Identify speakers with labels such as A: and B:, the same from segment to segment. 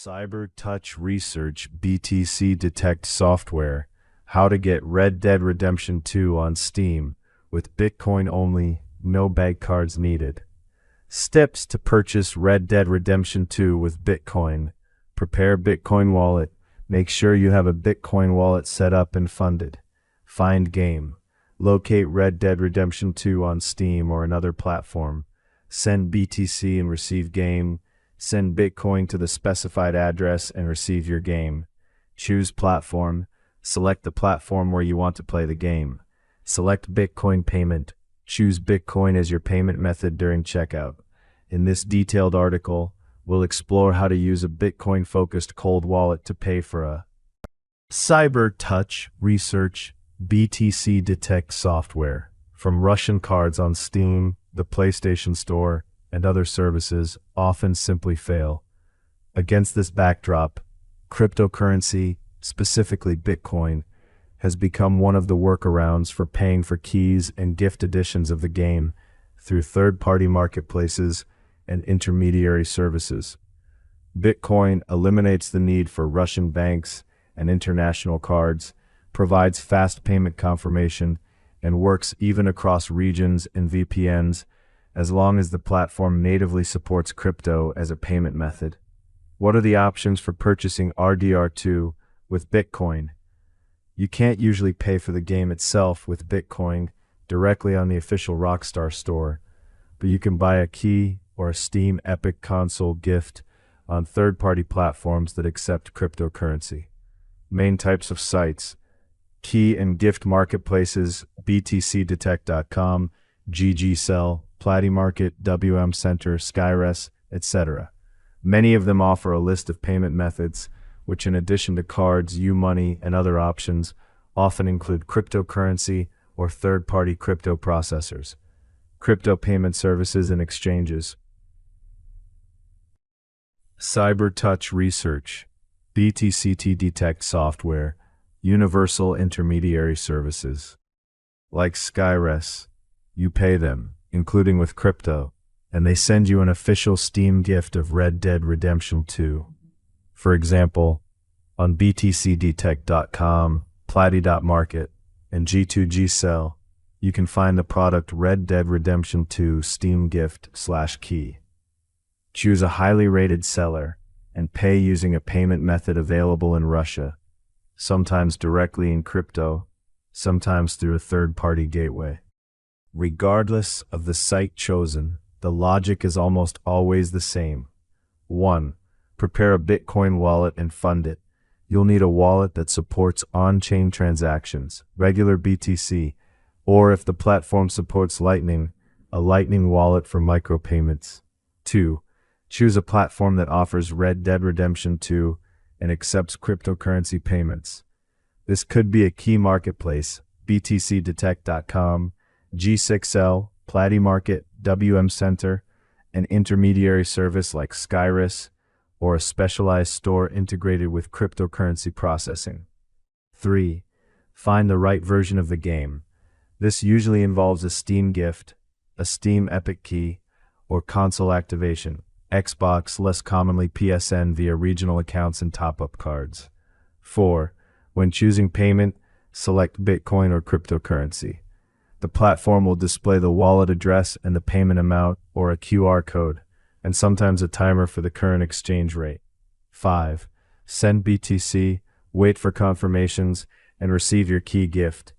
A: Cyber Touch Research BTCDetect software. How to get Red Dead Redemption 2 on Steam with Bitcoin only, no bank cards needed. Steps to purchase Red Dead Redemption 2 with Bitcoin. Prepare Bitcoin wallet. Make sure you have a Bitcoin wallet set up and funded. Find game. Locate Red Dead Redemption 2 on Steam or another platform. Send BTC and receive game. Send Bitcoin to the specified address and receive your game. Choose platform. Select the platform where you want to play the game. Select Bitcoin payment. Choose Bitcoin as your payment method during checkout. In this detailed article, we'll explore how to use a Bitcoin-focused cold wallet to pay for a Cyber Touch Research BTCDetect software. From Russian cards on Steam, the PlayStation Store, and other services often simply fail. Against this backdrop, cryptocurrency, specifically Bitcoin, has become one of the workarounds for paying for keys and gift editions of the game through third-party marketplaces and intermediary services. Bitcoin eliminates the need for Russian banks and international cards, provides fast payment confirmation, and works even across regions and VPNs as long as the platform natively supports crypto as a payment method. What are the options for purchasing RDR2 with Bitcoin? You can't usually pay for the game itself with Bitcoin directly on the official Rockstar store, but you can buy a key or a Steam Epic console gift on third-party platforms that accept cryptocurrency. Main types of sites: key and gift marketplaces, BTCDetect.com, GGSell, PlatyMarket, WM Center, SkyRest, etc. Many of them offer a list of payment methods, which in addition to cards, U-Money, and other options, often include cryptocurrency or third-party crypto processors, crypto payment services, and exchanges. Cyber Touch Research, BTCDetect software, universal intermediary services. Like SkyRest, you pay them, including with crypto, and they send you an official Steam gift of Red Dead Redemption 2. For example, on BTCDetect.com, PlatyMarket, and G2G you can find the product Red Dead Redemption 2 Steam Gift/Key. Choose a highly rated seller and pay using a payment method available in Russia, sometimes directly in crypto, sometimes through a third-party gateway. Regardless of the site chosen, the logic is almost always the same. 1. Prepare a Bitcoin wallet and fund it. You'll need a wallet that supports on-chain transactions, regular BTC, or if the platform supports Lightning, a Lightning wallet for micropayments. 2. Choose a platform that offers Red Dead Redemption 2 and accepts cryptocurrency payments. This could be a key marketplace, BTCDetect.com, G6L, PlatyMarket, WM Center, an intermediary service like SkyRest, or a specialized store integrated with cryptocurrency processing. 3. Find the right version of the game. This usually involves a Steam gift, a Steam Epic key, or console activation. Xbox, less commonly PSN via regional accounts and top-up cards. 4. When choosing payment, select Bitcoin or cryptocurrency. The platform will display the wallet address and the payment amount, or a QR code, and sometimes a timer for the current exchange rate. 5. Send BTC, wait for confirmations, and receive your key gift.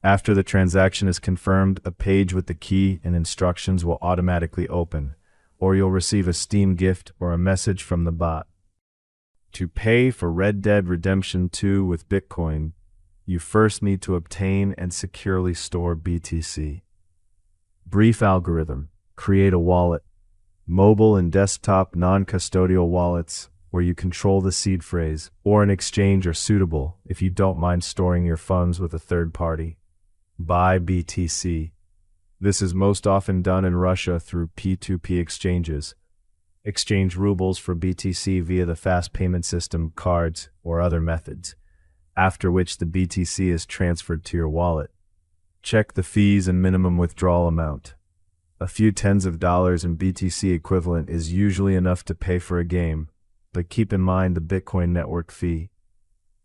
A: After the transaction is confirmed, a page with the key and instructions will automatically open, or you'll receive a Steam gift or a message from the bot. To pay for Red Dead Redemption 2 with Bitcoin, you first need to obtain and securely store BTC. Brief algorithm: create a wallet. Mobile and desktop non-custodial wallets where you control the seed phrase or an exchange are suitable if you don't mind storing your funds with a third party. Buy BTC. This is most often done in Russia through P2P exchanges. Exchange rubles for BTC via the fast payment system, cards, or other methods, after which the BTC is transferred to your wallet. Check the fees and minimum withdrawal amount. A few tens of dollars in BTC equivalent is usually enough to pay for a game. but keep in mind the Bitcoin network fee.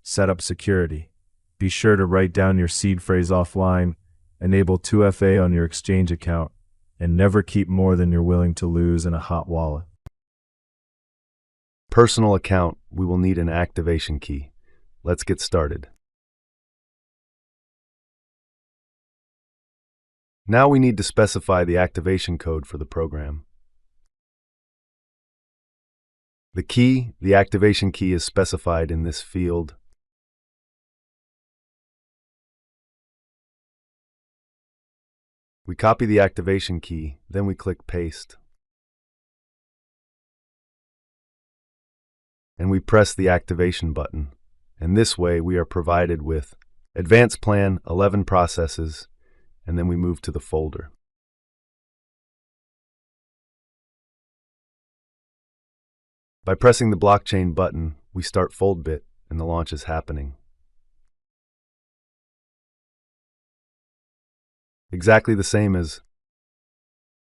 A: Setup security. Be sure to write down your seed phrase offline, enable 2FA on your exchange account, and never keep more than you're willing to lose in a hot wallet.
B: Personal account, we will need an activation key. Let's get started. Now we need to specify the activation code for the program. The activation key is specified in this field. We copy the activation key, then we click Paste. And we press the activation button. And this way we are provided with Advanced Plan, 11 processes, and then we move to the folder. By pressing the blockchain button, we start FoldBit and the launch is happening. Exactly the same as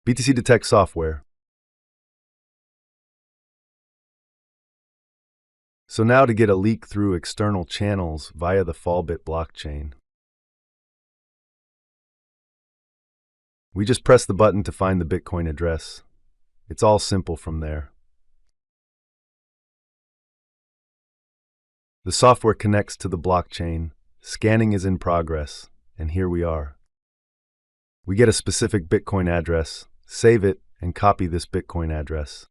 B: BTCDetect software. So now to get a leak through external channels via the FoldBit blockchain. We just press the button to find the Bitcoin address. It's all simple from there. The software connects to the blockchain, scanning is in progress, and here we are. We get a specific Bitcoin address, save it, and copy this Bitcoin address.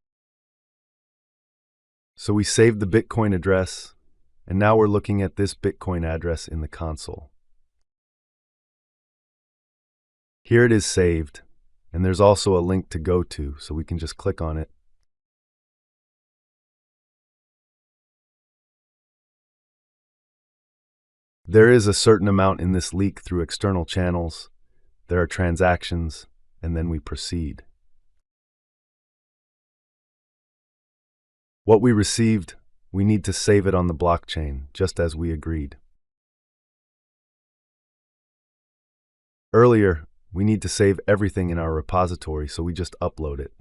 B: So we saved the Bitcoin address, and now we're looking at this Bitcoin address in the console. Here it is saved, and there's also a link to go to, so we can just click on it. There is a certain amount in this leak through external channels. There are transactions, and then we proceed. What we received, we need to save it on the blockchain, just as we agreed. Earlier, we need to save everything in our repository, so we just upload it.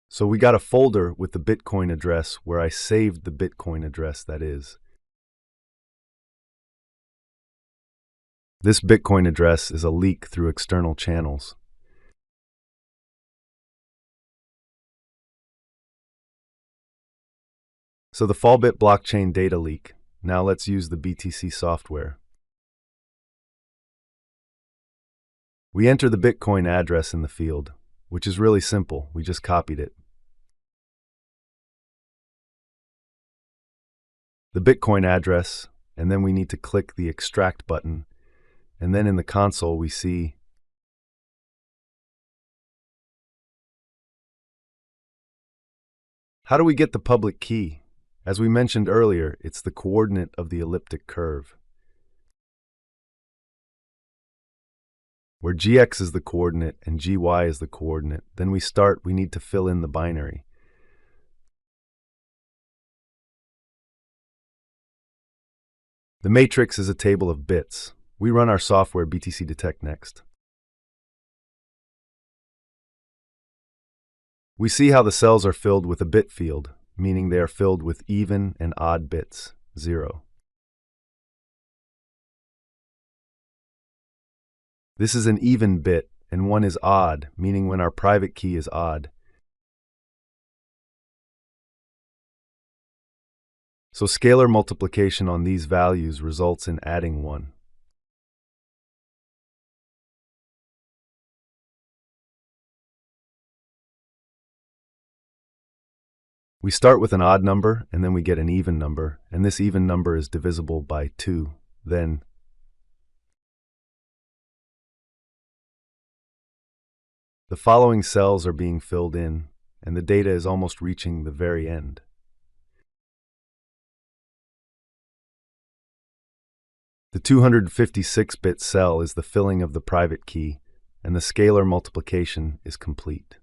B: So we got a folder with the Bitcoin address where I saved the Bitcoin address, that is. This Bitcoin address is a leak through external channels. So the FoldBit blockchain data leak. Now let's use the BTC software. We enter the Bitcoin address in the field, which is really simple. We just copied it. The Bitcoin address, and then we need to click the Extract button, and then in the console we see how do we get the public key? As we mentioned earlier, it's the coordinate of the elliptic curve. Where gx is the coordinate and gy is the coordinate, then we need to fill in the binary. The matrix is a table of bits. We run our software BTCDetect next. We see how the cells are filled with a bit field, meaning they are filled with even and odd bits, 0. This is an even bit, and 1 is odd, meaning when our private key is odd. So scalar multiplication on these values results in adding 1. We start with an odd number, and then we get an even number, and this even number is divisible by 2. Then the following cells are being filled in, and the data is almost reaching the very end. The 256-bit cell is the filling of the private key, and the scalar multiplication is complete.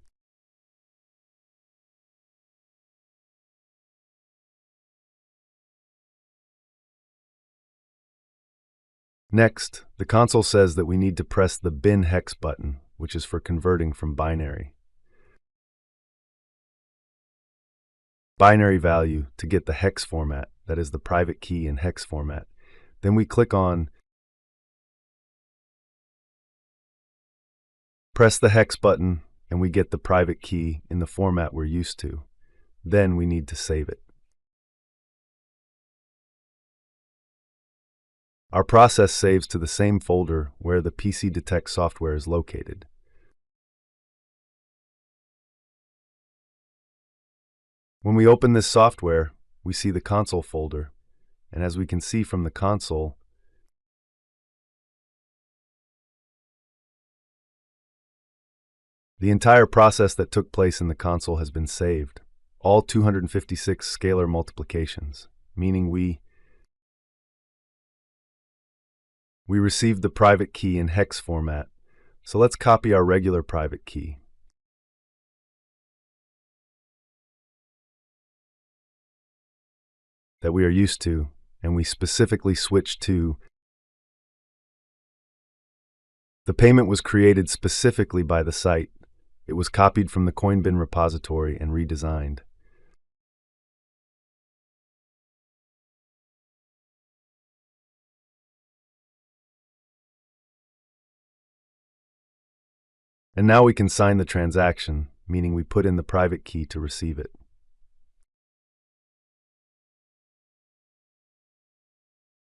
B: Next, the console says that we need to press the bin hex button, which is for converting from binary value to get the hex format, that is the private key in hex format. Then we click on press the hex button and we get the private key in the format we're used to. Then we need to save it. Our process saves to the same folder where the BTCDetect software is located. When we open this software, we see the console folder, and as we can see from the console, the entire process that took place in the console has been saved, all 256 scalar multiplications, meaning we received the private key in hex format. So let's copy our regular private key. That we are used to, and we specifically switched to. The payment was created specifically by the site. It was copied from the Coinbin repository and redesigned. And now we can sign the transaction, meaning we put in the private key to receive it.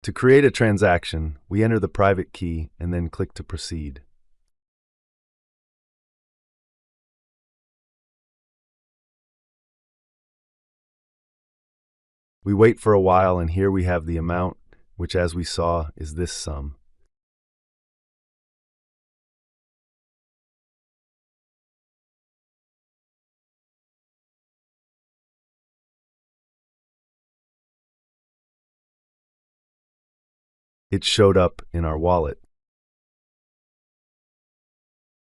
B: To create a transaction, we enter the private key and then click to proceed. We wait for a while and here we have the amount, which as we saw is this sum. It showed up in our wallet.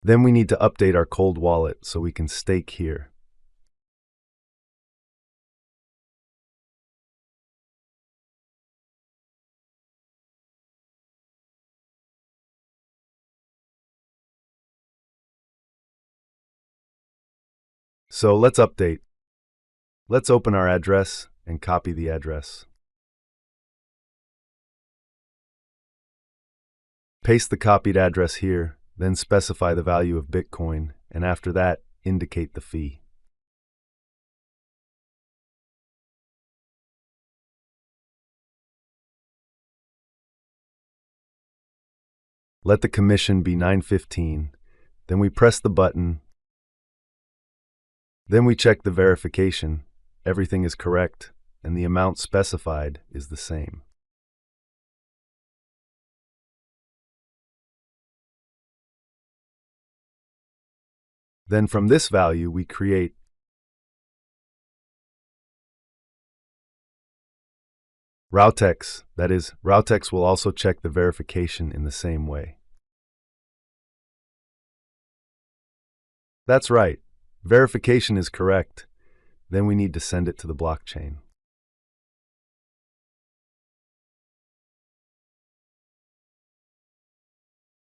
B: Then we need to update our cold wallet so we can stake here. So let's update. Let's open our address and copy the address. Paste the copied address here, then specify the value of Bitcoin, and after that, indicate the fee. Let the commission be 9.15, then we press the button. Then we check the verification, everything is correct, and the amount specified is the same. Then from this value, we create Routex. That is, Routex will also check the verification in the same way. That's right. Verification is correct. Then we need to send it to the blockchain.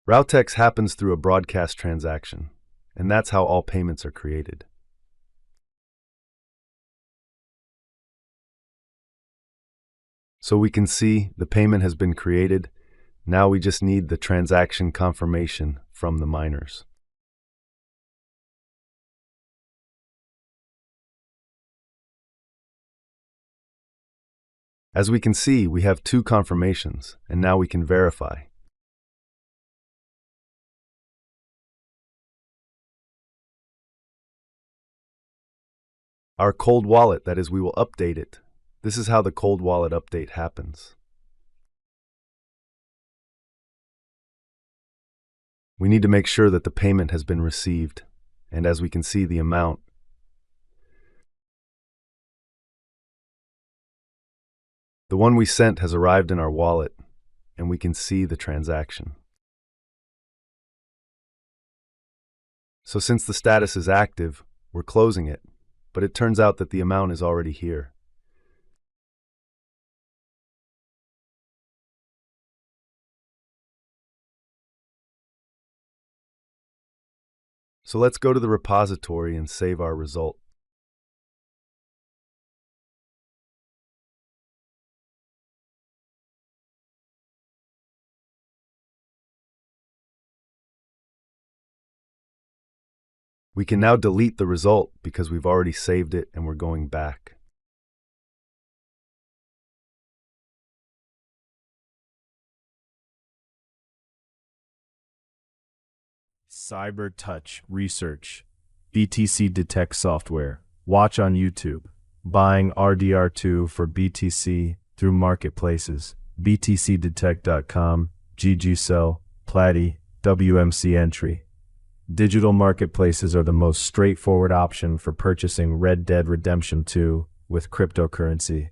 B: Routex happens through a broadcast transaction, and that's how all payments are created. So we can see the payment has been created. Now we just need the transaction confirmation from the miners. As we can see, we have two confirmations, and now we can verify. Our cold wallet, that is, we will update it. This is how the cold wallet update happens. We need to make sure that the payment has been received, and as we can see, the amount. The one we sent has arrived in our wallet, and we can see the transaction. So since the status is active, we're closing it, but it turns out that the amount is already here. So let's go to the repository and save our result. We can now delete the result because we've already saved it and we're going back.
A: CyberTouch Research, BTCDetect software. Watch on YouTube. Buying RDR2 for BTC through marketplaces. BTCDetect.com, GGSell, Platy, WMC entry. Digital marketplaces are the most straightforward option for purchasing Red Dead Redemption 2 with cryptocurrency.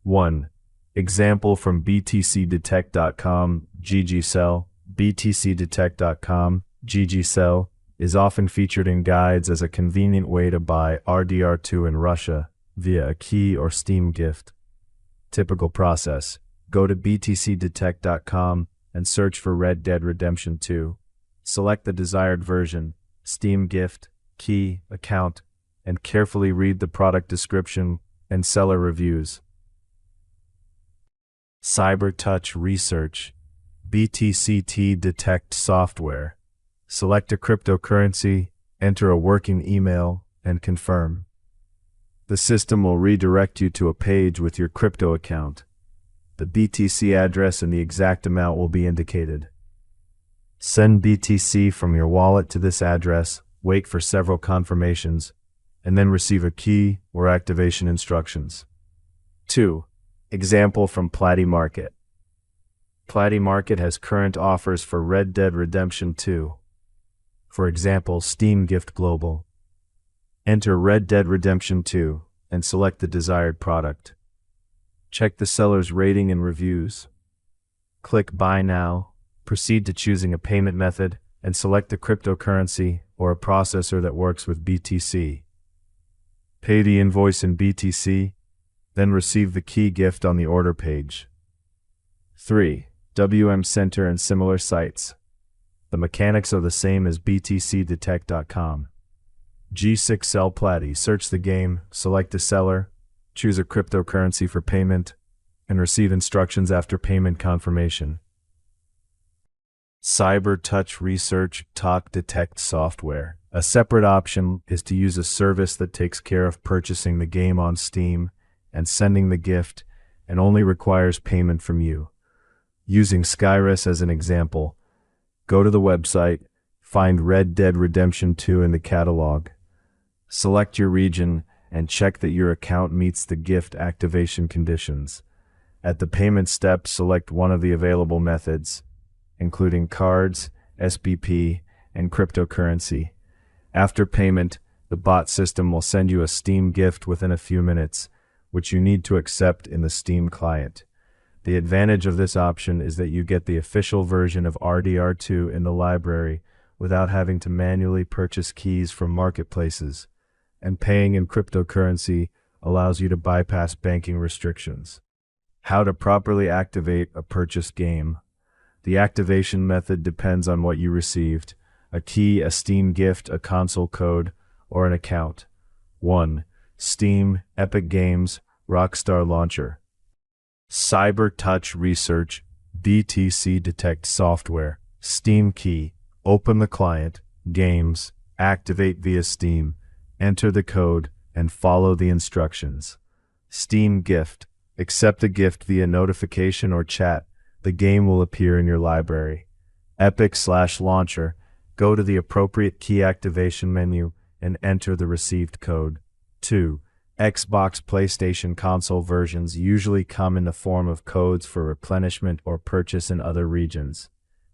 A: 1. Example from BTCDetect.com, GGSell. BTCDetect.com, GGSell is often featured in guides as a convenient way to buy RDR2 in Russia via a key or Steam gift. Typical process: go to BTCDetect.com and search for Red Dead Redemption 2. Select the desired version, Steam gift, key, account, and carefully read the product description and seller reviews. CyberTouch Research, BTCDetect software. Select a cryptocurrency, enter a working email, and confirm. The system will redirect you to a page with your crypto account. The BTC address and the exact amount will be indicated. Send BTC from your wallet to this address, wait for several confirmations, and then receive a key or activation instructions. 2. Example from PlatyMarket. PlatyMarket has current offers for Red Dead Redemption 2. For example, Steam Gift Global. Enter Red Dead Redemption 2 and select the desired product. Check the seller's rating and reviews. Click Buy Now. Proceed to choosing a payment method and select a cryptocurrency or a processor that works with BTC. Pay the invoice in BTC, then receive the key gift on the order page. 3. WM Center and similar sites. The mechanics are the same as BTCDetect.com. G6Sell Platy. Search the game, select a seller, choose a cryptocurrency for payment, and receive instructions after payment confirmation. CyberTouch Research Talk Detect software. A separate option is to use a service that takes care of purchasing the game on Steam and sending the gift and only requires payment from you. Using SkyRest as an example, go to the website, find Red Dead Redemption 2 in the catalog. Select your region and check that your account meets the gift activation conditions. At the payment step, select one of the available methods, including cards, SBP, and cryptocurrency. After payment, the bot system will send you a Steam gift within a few minutes, which you need to accept in the Steam client. The advantage of this option is that you get the official version of RDR2 in the library without having to manually purchase keys from marketplaces, and paying in cryptocurrency allows you to bypass banking restrictions. How to properly activate a purchased game. The activation method depends on what you received: a key, a Steam gift, a console code, or an account. 1. Steam, Epic Games, Rockstar Launcher. CyberTouch Research, BTCDetect software. Steam key. Open the client. Games. Activate via Steam. Enter the code and follow the instructions. Steam gift. Accept the gift via notification or chat. The game will appear in your library. Epic/Launcher. Go to the appropriate key activation menu and enter the received code. 2. Xbox, PlayStation console versions usually come in the form of codes for replenishment or purchase in other regions.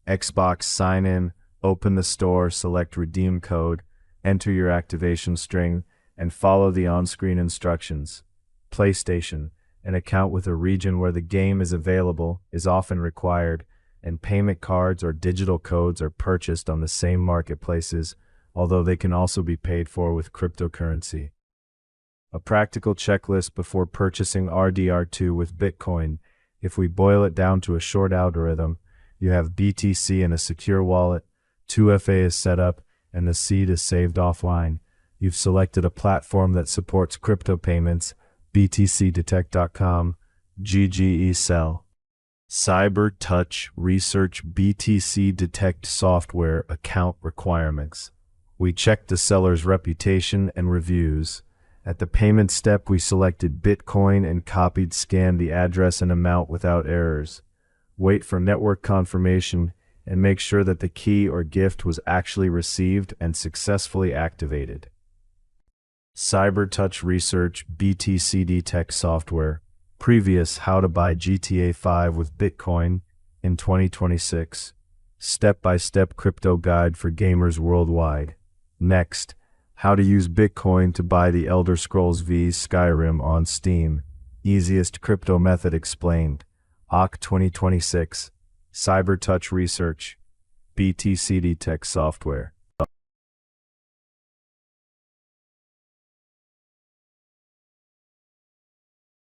A: Xbox, sign in, open the store, select redeem code, enter your activation string, and follow the on-screen instructions. PlayStation, An account with a region where the game is available is often required, and payment cards or digital codes are purchased on the same marketplaces, although they can also be paid for with cryptocurrency. A practical checklist before purchasing RDR2 with Bitcoin. If we boil it down to a short algorithm, you have BTC in a secure wallet, 2FA is set up, and the seed is saved offline. You've selected a platform that supports crypto payments, BTCDetect.com, GGE Sell. Cyber Touch Research BTCDetect software account requirements. We checked the seller's reputation and reviews. At the payment step, we selected Bitcoin and scanned the address and amount without errors. Wait for network confirmation and make sure that the key or gift was actually received and successfully activated. Cyber Touch Research BTCDetect software. Previous How to Buy GTA 5 with Bitcoin in 2026. Step-by-step crypto guide for gamers worldwide. Next, how to use Bitcoin to buy the Elder Scrolls V Skyrim on Steam. Easiest crypto method explained. OC 2026. Cyber Touch Research BTCDetect software.